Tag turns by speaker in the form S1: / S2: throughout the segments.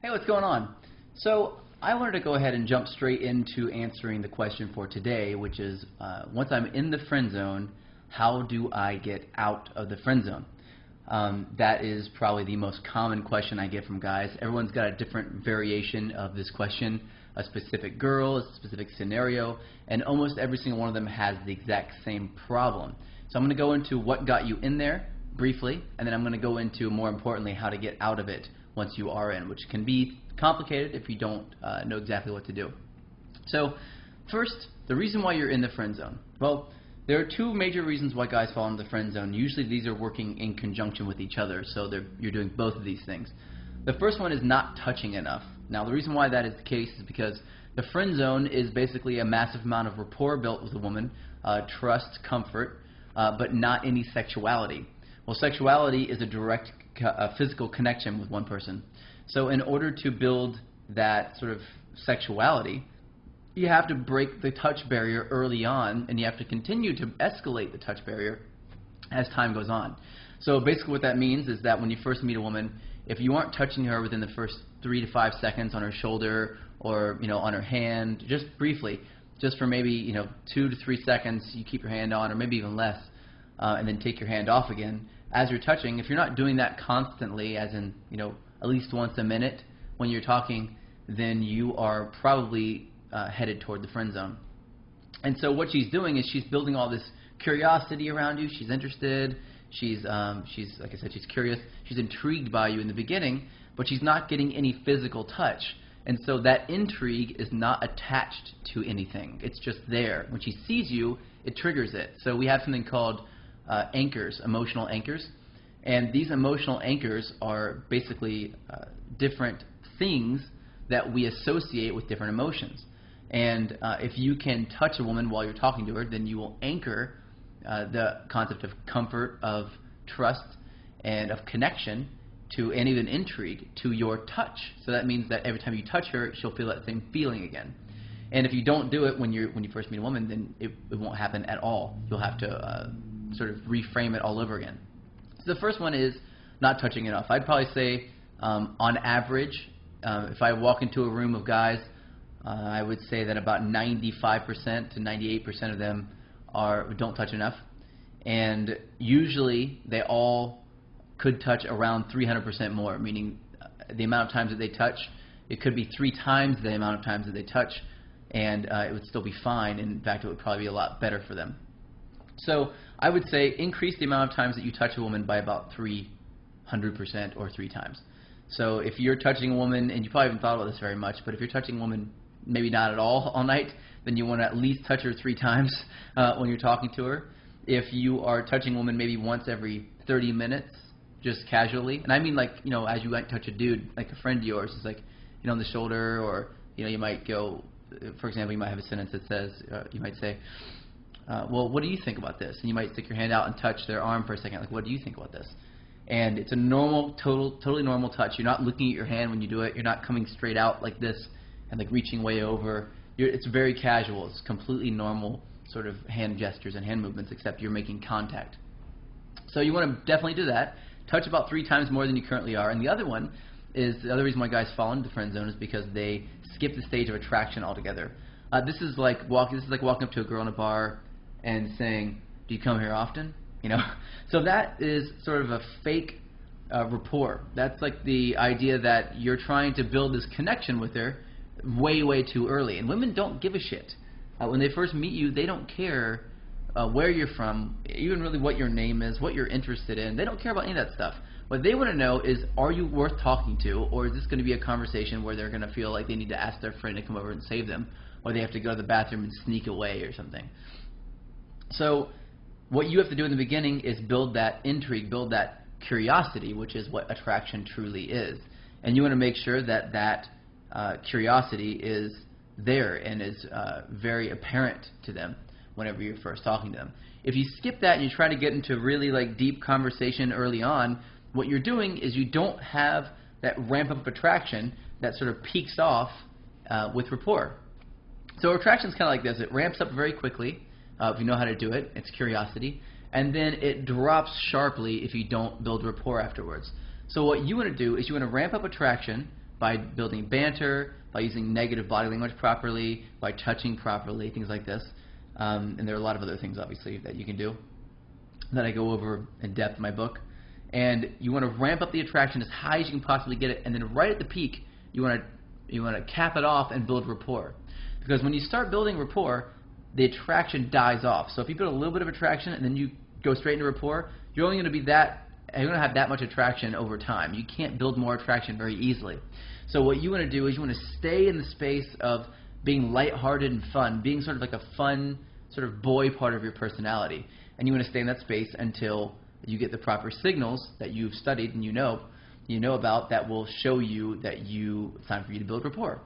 S1: Hey, what's going on? So I wanted to go ahead and jump straight into answering the question for today, which is once I'm in the friend zone, how do I get out of the friend zone? That is probably the most common question I get from guys. Everyone's got a different variation of this question, a specific girl, a specific scenario, and almost every single one of them has the exact same problem. So I'm going to go into what got you in there briefly, and then I'm going to go into, more importantly, how to get out of it once you are in, which can be complicated if you don't know exactly what to do. So first, the reason why you're in the friend zone. Well, there are two major reasons why guys fall into the friend zone. Usually these are working in conjunction with each other, so you're doing both of these things. The first one is not touching enough. Now the reason why that is the case is because the friend zone is basically a massive amount of rapport built with a woman, trust, comfort, but not any sexuality. Well, sexuality is a direct physical connection with one person. So in order to build that sort of sexuality, you have to break the touch barrier early on, and you have to continue to escalate the touch barrier as time goes on. So basically what that means is that when you first meet a woman, if you aren't touching her within the first 3 to 5 seconds on her shoulder or on her hand, just briefly, just for maybe 2 to 3 seconds, you keep your hand on, or maybe even less, and then take your hand off again. As you're touching, if you're not doing that constantly, as in at least once a minute when you're talking, then you are probably headed toward the friend zone. And so what she's doing is she's building all this curiosity around you. She's interested. She's like I said, she's curious. She's intrigued by you in the beginning, but she's not getting any physical touch. And so that intrigue is not attached to anything. It's just there. When she sees you, it triggers it. So we have something called anchors, emotional anchors. And these emotional anchors are basically different things that we associate with different emotions. And if you can touch a woman while you're talking to her, then you will anchor the concept of comfort, of trust, and of connection to, and even intrigue, to your touch. So that means that every time you touch her, she'll feel that same feeling again. And if you don't do it when you first meet a woman, then it won't happen at all. You'll have to sort of reframe it all over again. So the first one is not touching enough. I'd probably say on average, if I walk into a room of guys, I would say that about 95% to 98% of them don't touch enough. And usually they all could touch around 300% more, meaning the amount of times that they touch, it could be 3 times the amount of times that they touch, and it would still be fine. In fact, it would probably be a lot better for them. So I would say increase the amount of times that you touch a woman by about 300% or 3 times. So if you're touching a woman, and you probably haven't thought about this very much, but if you're touching a woman maybe not at all night, then you want to at least touch her 3 times when you're talking to her. If you are touching a woman maybe once every 30 minutes, just casually, and I mean like, as you might touch a dude, like a friend of yours, it's like, on the shoulder, or, you might go, for example, you might have a sentence that says, you might say, well, what do you think about this? And you might stick your hand out and touch their arm for a second, like, what do you think about this? And it's a normal, totally normal touch. You're not looking at your hand when you do it. You're not coming straight out like this and like reaching way over. It's very casual. It's completely normal sort of hand gestures and hand movements, except you're making contact. So you want to definitely do that. Touch about 3 times more than you currently are. And the other one is, the other reason why guys fall into the friend zone is because they skip the stage of attraction altogether. This is like walking up to a girl in a bar and saying, "Do you come here often?" So that is sort of a fake rapport. That's like the idea that you're trying to build this connection with her way too early. And women don't give a shit. When they first meet you, they don't care where you're from, even really what your name is, what you're interested in. They don't care about any of that stuff. What they want to know is, are you worth talking to, or is this going to be a conversation where they're going to feel like they need to ask their friend to come over and save them, or they have to go to the bathroom and sneak away or something. So what you have to do in the beginning is build that intrigue, build that curiosity, which is what attraction truly is. And you want to make sure that that curiosity is there and is very apparent to them whenever you're first talking to them. If you skip that and you try to get into really like deep conversation early on, what you're doing is you don't have that ramp up of attraction that sort of peaks off with rapport. So attraction is kind of like this. It ramps up very quickly if you know how to do it. It's curiosity. And then it drops sharply if you don't build rapport afterwards. So what you want to do is you want to ramp up attraction by building banter, by using negative body language properly, by touching properly, things like this. And there are a lot of other things, obviously, that you can do that I go over in depth in my book. And you want to ramp up the attraction as high as you can possibly get it, and then right at the peak, you want to cap it off and build rapport. Because when you start building rapport, the attraction dies off. So if you build a little bit of attraction and then you go straight into rapport, you're only going to have that much attraction over time. You can't build more attraction very easily. So what you want to do is you want to stay in the space of being lighthearted and fun, being sort of like a fun sort of boy part of your personality. And you want to stay in that space until you get the proper signals that you've studied and you know about that will show you that it's time for you to build rapport.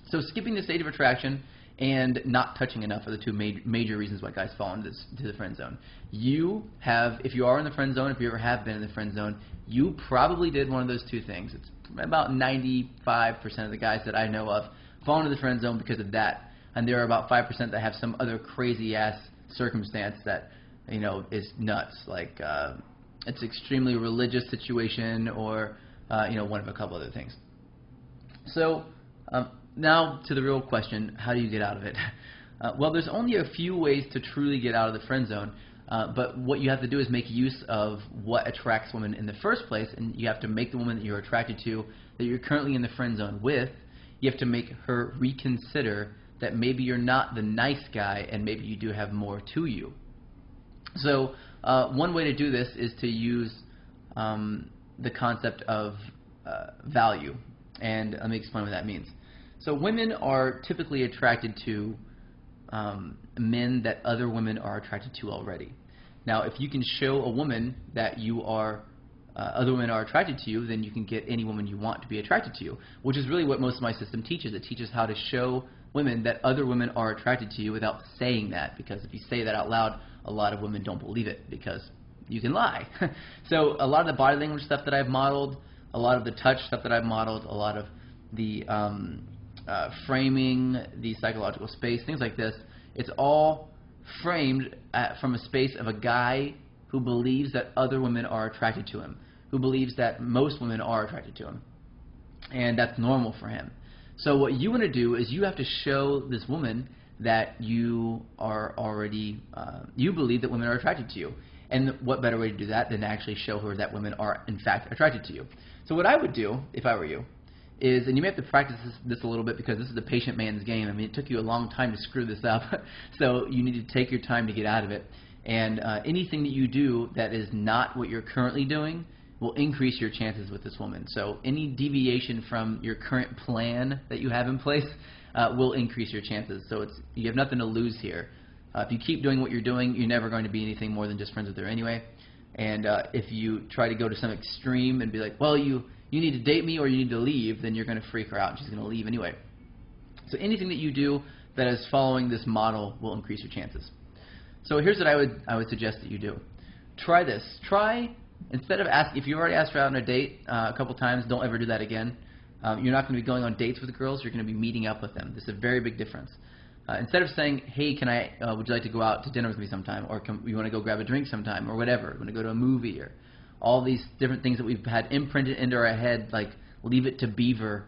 S1: So skipping the state of attraction and not touching enough are the two major reasons why guys fall into the friend zone. If you are in the friend zone, if you ever have been in the friend zone, you probably did one of those two things. It's about 95% of the guys that I know of fall into the friend zone because of that. And there are about 5% that have some other crazy ass circumstance that is nuts, like it's extremely religious situation or one of a couple other things. So now to the real question, how do you get out of it? Well, there's only a few ways to truly get out of the friend zone, but what you have to do is make use of what attracts women in the first place, and you have to make the woman that you're attracted to, that you're currently in the friend zone with, you have to make her reconsider that maybe you're not the nice guy and maybe you do have more to you. So one way to do this is to use the concept of value, and let me explain what that means. So women are typically attracted to men that other women are attracted to already. Now, if you can show a woman that other women are attracted to you, then you can get any woman you want to be attracted to you, which is really what most of my system teaches. It teaches how to show women that other women are attracted to you without saying that, because if you say that out loud, a lot of women don't believe it because you can lie. So a lot of the body language stuff that I've modeled, a lot of the touch stuff that I've modeled, a lot of the framing, the psychological space, things like this, it's all framed from a space of a guy who believes that other women are attracted to him, who believes that most women are attracted to him, and that's normal for him. So what you want to do is you have to show this woman that you are already, you believe that women are attracted to you. And what better way to do that than to actually show her that women are in fact attracted to you. So what I would do, if I were you, is, and you may have to practice this a little bit because this is the patient man's game. I mean, it took you a long time to screw this up, so you need to take your time to get out of it. And anything that you do that is not what you're currently doing will increase your chances with this woman. So any deviation from your current plan that you have in place will increase your chances. So you have nothing to lose here. If you keep doing what you're doing, you're never going to be anything more than just friends with her anyway. And if you try to go to some extreme and be like, well, you need to date me or you need to leave, then you're going to freak her out and she's going to leave anyway. So anything that you do that is following this model will increase your chances. So here's what I would suggest that you do. Try this. Instead of if you already asked her out on a date a couple times, don't ever do that again. You're not going to be going on dates with girls. You're going to be meeting up with them. This is a very big difference. Instead of saying, hey, would you like to go out to dinner with me sometime, or you want to go grab a drink sometime, or whatever, you want to go to a movie, or all these different things that we've had imprinted into our head, like leave it to beaver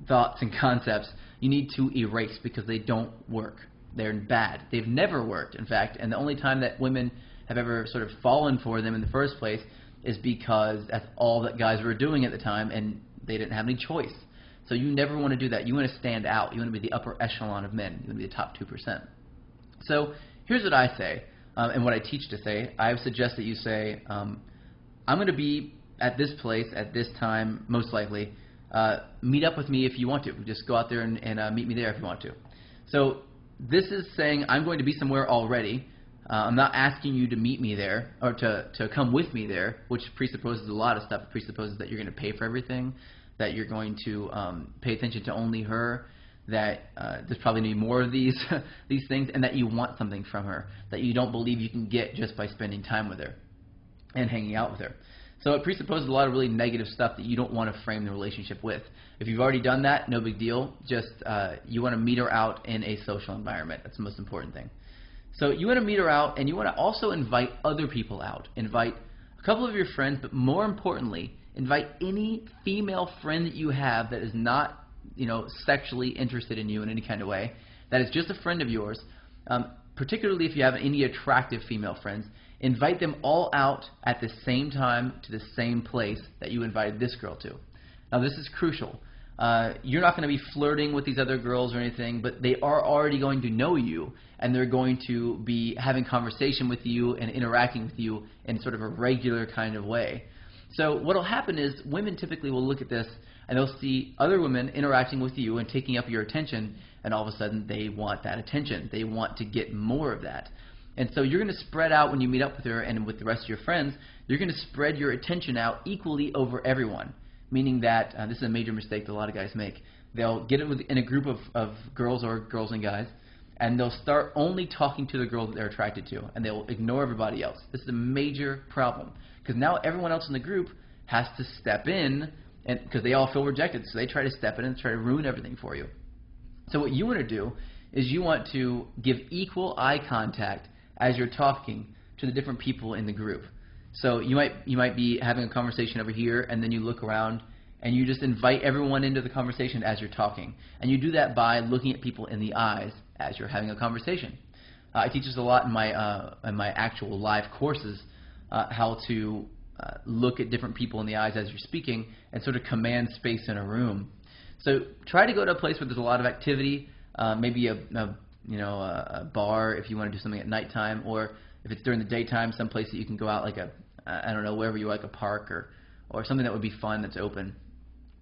S1: thoughts and concepts, you need to erase because they don't work. They're bad. They've never worked, in fact, and the only time that women have ever sort of fallen for them in the first place is because that's all that guys were doing at the time and they didn't have any choice. So you never want to do that. You want to stand out. You want to be the upper echelon of men. You want to be the top 2%. So here's what I say, and what I teach to say. I suggest that you say, I'm going to be at this place at this time, most likely. Meet up with me if you want to. Just go out there and meet me there if you want to. So this is saying I'm going to be somewhere already. I'm not asking you to meet me there or to come with me there, which presupposes a lot of stuff. It presupposes that you're going to pay for everything, that you're going to pay attention to only her, that there's probably going to be more of these things, and that you want something from her that you don't believe you can get just by spending time with her and hanging out with her. So it presupposes a lot of really negative stuff that you don't want to frame the relationship with. If you've already done that, no big deal. Just you want to meet her out in a social environment. That's the most important thing. So you want to meet her out, and you want to also invite other people out. Invite a couple of your friends, but more importantly, invite any female friend that you have that is not, sexually interested in you in any kind of way, that is just a friend of yours, particularly if you have any attractive female friends. Invite them all out at the same time to the same place that you invited this girl to. Now this is crucial. You're not going to be flirting with these other girls or anything, but they are already going to know you, and they're going to be having conversation with you and interacting with you in sort of a regular kind of way. So what will happen is women typically will look at this and they'll see other women interacting with you and taking up your attention, and all of a sudden they want that attention. They want to get more of that. And so you're going to spread out when you meet up with her and with the rest of your friends, you're going to spread your attention out equally over everyone. Meaning that, this is a major mistake that a lot of guys make. They'll get in a group of girls or girls and guys, and they'll start only talking to the girls that they're attracted to, and they'll ignore everybody else. This is a major problem, because now everyone else in the group has to step in, and because they all feel rejected, so they try to step in and try to ruin everything for you. So what you want to do is you want to give equal eye contact as you're talking to the different people in the group. So you might be having a conversation over here, and then you look around and you just invite everyone into the conversation as you're talking. And you do that by looking at people in the eyes as you're having a conversation. I teach this a lot in my actual live courses, how to look at different people in the eyes as you're speaking and sort of command space in a room. So try to go to a place where there's a lot of activity, maybe a bar if you want to do something at nighttime, or if it's during the daytime, some place that you can go out, like I don't know, wherever you like, a park or something that would be fun that's open.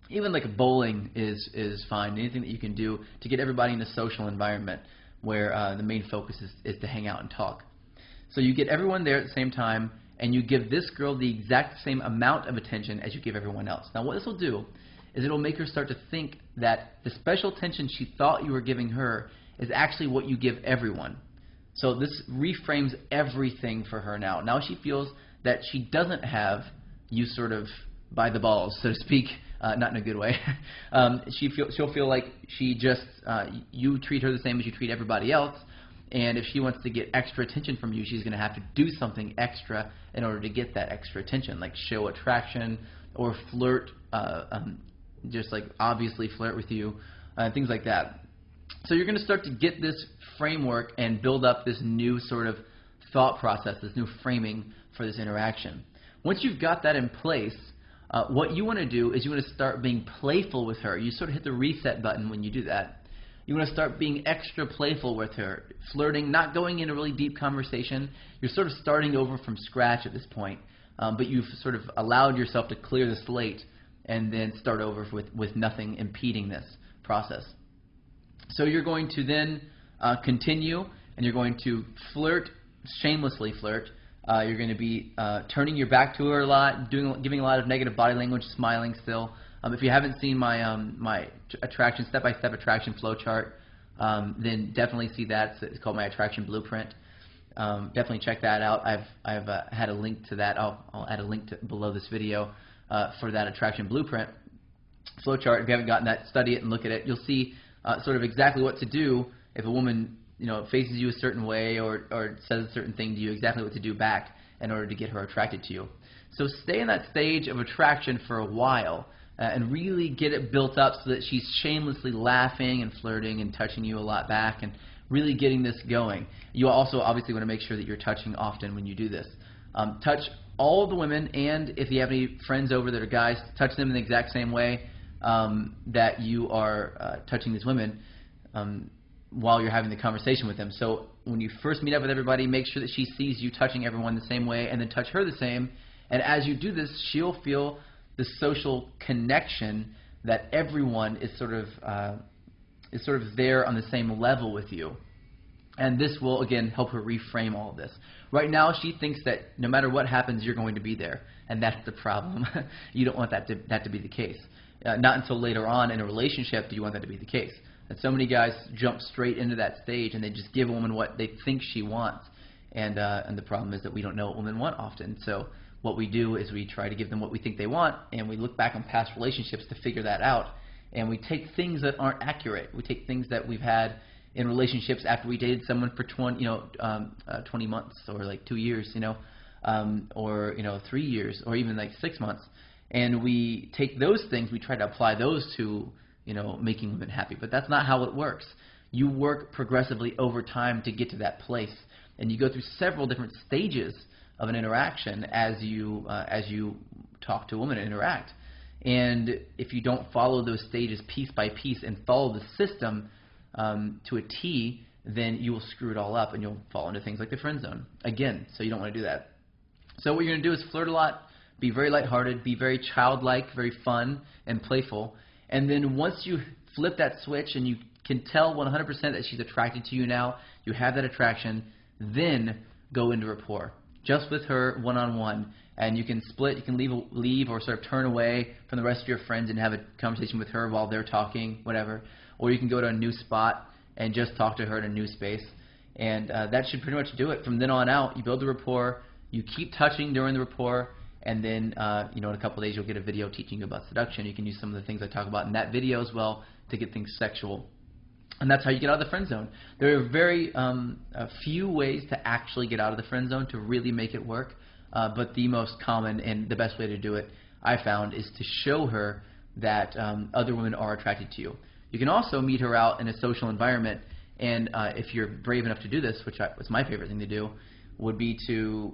S1: Even like a bowling is fine. Anything that you can do to get everybody in a social environment where the main focus is to hang out and talk. So you get everyone there at the same time, and you give this girl the exact same amount of attention as you give everyone else. Now what this will do is it will make her start to think that the special attention she thought you were giving her is actually what you give everyone. So this reframes everything for her now. Now she feels that she doesn't have you sort of by the balls, so to speak, not in a good way. She'll feel like she just, you treat her the same as you treat everybody else, and if she wants to get extra attention from you, she's going to have to do something extra in order to get that extra attention, like show attraction or flirt, just like obviously flirt with you, things like that. So you're going to start to get this framework and build up this new sort of thought process, this new framing for this interaction. Once you've got that in place, what you want to do is you want to start being playful with her. You sort of hit the reset button when you do that. You want to start being extra playful with her, flirting, not going in a really deep conversation. You're sort of starting over from scratch at this point, but you've sort of allowed yourself to clear the slate and then start over with nothing impeding this process. So you're going to then continue, and you're going to flirt, shamelessly flirt. You're going to be turning your back to her a lot, giving a lot of negative body language, smiling still. If you haven't seen my attraction step-by-step attraction flowchart, then definitely see that. It's called my attraction blueprint. Definitely check that out. I've had a link to that. I'll add a link below this video for that attraction blueprint flowchart. If you haven't gotten that, study it and look at it. You'll see sort of exactly what to do if a woman faces you a certain way or says a certain thing to you, exactly what to do back in order to get her attracted to you. So stay in that stage of attraction for a while and really get it built up so that she's shamelessly laughing and flirting and touching you a lot back and really getting this going. You also obviously want to make sure that you're touching often when you do this. Touch all of the women, and if you have any friends over that are guys, touch them in the exact same way that you are touching these women while you're having the conversation with them. So when you first meet up with everybody, make sure that she sees you touching everyone the same way, and then touch her the same. And as you do this, she'll feel the social connection that everyone is sort of there on the same level with you. And this will, again, help her reframe all of this. Right now, she thinks that no matter what happens, you're going to be there. And that's the problem. You don't want that to be the case. Not until later on in a relationship do you want that to be the case. And so many guys jump straight into that stage and they just give a woman what they think she wants. And the problem is that we don't know what women want often. So what we do is we try to give them what we think they want, and we look back on past relationships to figure that out. And we take things that aren't accurate. We take things that we've had in relationships after we dated someone for 20 months or like 2 years, or 3 years, or even like 6 months, and we take those things, we try to apply those to, you know, making women happy. But that's not how it works. You work progressively over time to get to that place, and you go through several different stages of an interaction as you talk to a woman and interact. And if you don't follow those stages piece by piece and follow the system to a T, then you will screw it all up and you'll fall into things like the friend zone again. So you don't want to do that. So what you're going to do is flirt a lot, be very lighthearted, be very childlike, very fun and playful. And then once you flip that switch and you can tell 100% that she's attracted to you now, you have that attraction, then go into rapport. Just with her one-on-one. And you can split, you can leave or sort of turn away from the rest of your friends and have a conversation with her while they're talking, whatever. Or you can go to a new spot and just talk to her in a new space. And that should pretty much do it. From then on out, you build the rapport, you keep touching during the rapport, and then you know, in a couple of days you'll get a video teaching you about seduction. You can use some of the things I talk about in that video as well to get things sexual. And that's how you get out of the friend zone. There are very few ways to actually get out of the friend zone to really make it work. But the most common and the best way to do it, I found, is to show her that other women are attracted to you. You can also meet her out in a social environment, and if you're brave enough to do this, which was my favorite thing to do, would be to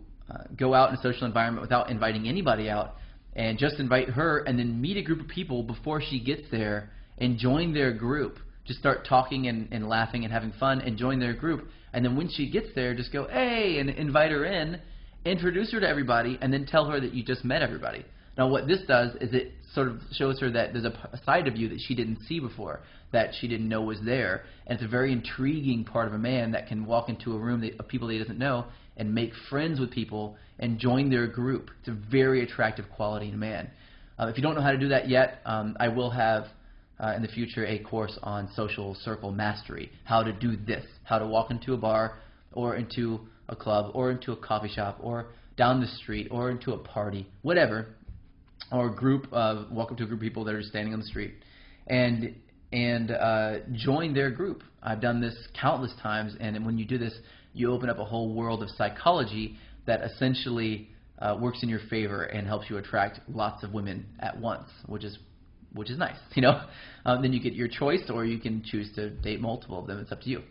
S1: go out in a social environment without inviting anybody out, and just invite her and then meet a group of people before she gets there and join their group. Just start talking and laughing and having fun and join their group. And then when she gets there, just go, hey, and invite her in, introduce her to everybody, and then tell her that you just met everybody. Now what this does is it sort of shows her that there's a side of you that she didn't see before, that she didn't know was there. And it's a very intriguing part of a man that can walk into a room of people that he doesn't know and make friends with people and join their group. It's a very attractive quality in a man. If you don't know how to do that yet, I will have in the future a course on social circle mastery, how to do this, how to walk into a bar or into a club or into a coffee shop or down the street or into a party, whatever, or a group walk up to a group of people that are standing on the street and join their group. I've done this countless times, and when you do this, you open up a whole world of psychology that essentially works in your favor and helps you attract lots of women at once, which is nice, you know. Then you get your choice, or you can choose to date multiple of them. It's up to you.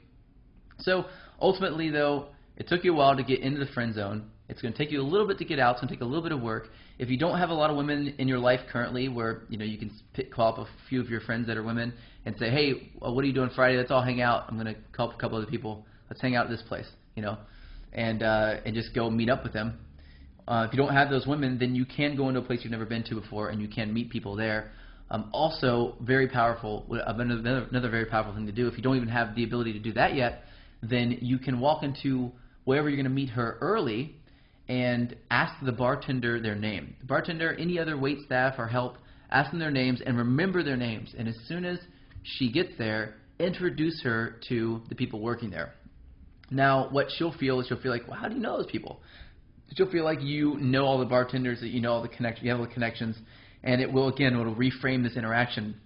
S1: So ultimately, though, it took you a while to get into the friend zone. It's going to take you a little bit to get out. It's going to take a little bit of work. If you don't have a lot of women in your life currently, where you know you can call up a few of your friends that are women and say, hey, what are you doing Friday? Let's all hang out. I'm going to call up a couple other people. Let's hang out at this place, you know, and just go meet up with them. If you don't have those women, then you can go into a place you've never been to before, and you can meet people there. Also, very powerful. Another very powerful thing to do. If you don't even have the ability to do that yet, then you can walk into wherever you're going to meet her early and ask the bartender their name. The bartender, any other wait staff or help, ask them their names and remember their names. And as soon as she gets there, introduce her to the people working there. Now, what she'll feel is she'll feel like, well, how do you know those people? She'll feel like you know all the bartenders, that you know all the connections, you have all the connections, and it will, again, it'll reframe this interaction.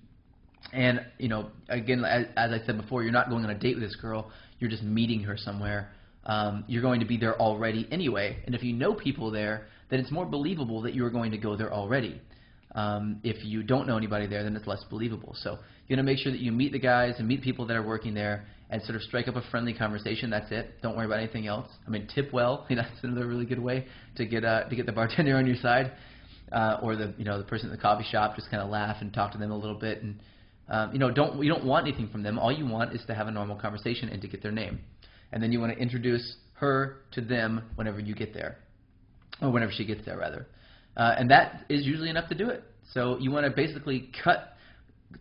S1: And, you know, again, as I said before, you're not going on a date with this girl. You're just meeting her somewhere. You're going to be there already anyway. And if you know people there, then it's more believable that you're going to go there already. If you don't know anybody there, then it's less believable. So you're going to make sure that you meet the guys and meet people that are working there and sort of strike up a friendly conversation. That's it. Don't worry about anything else. I mean, tip well. That's another really good way to get the bartender on your side. Or the person at the coffee shop. Just kind of laugh and talk to them a little bit, and you don't want anything from them. All you want is to have a normal conversation and to get their name, and then you want to introduce her to them whenever you get there, or whenever she gets there rather, and that is usually enough to do it. So you want to basically cut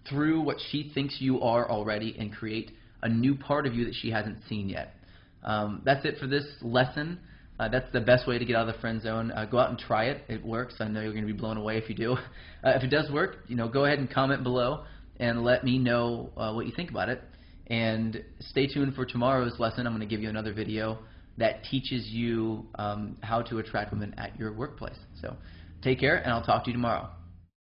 S1: through what she thinks you are already and create a new part of you that she hasn't seen yet. That's it for this lesson. That's the best way to get out of the friend zone. Go out and try it. It works. I know you're going to be blown away if you do. If it does work, go ahead and comment below and let me know what you think about it. And stay tuned for tomorrow's lesson. I'm going to give you another video that teaches you how to attract women at your workplace. So take care, and I'll talk to you tomorrow.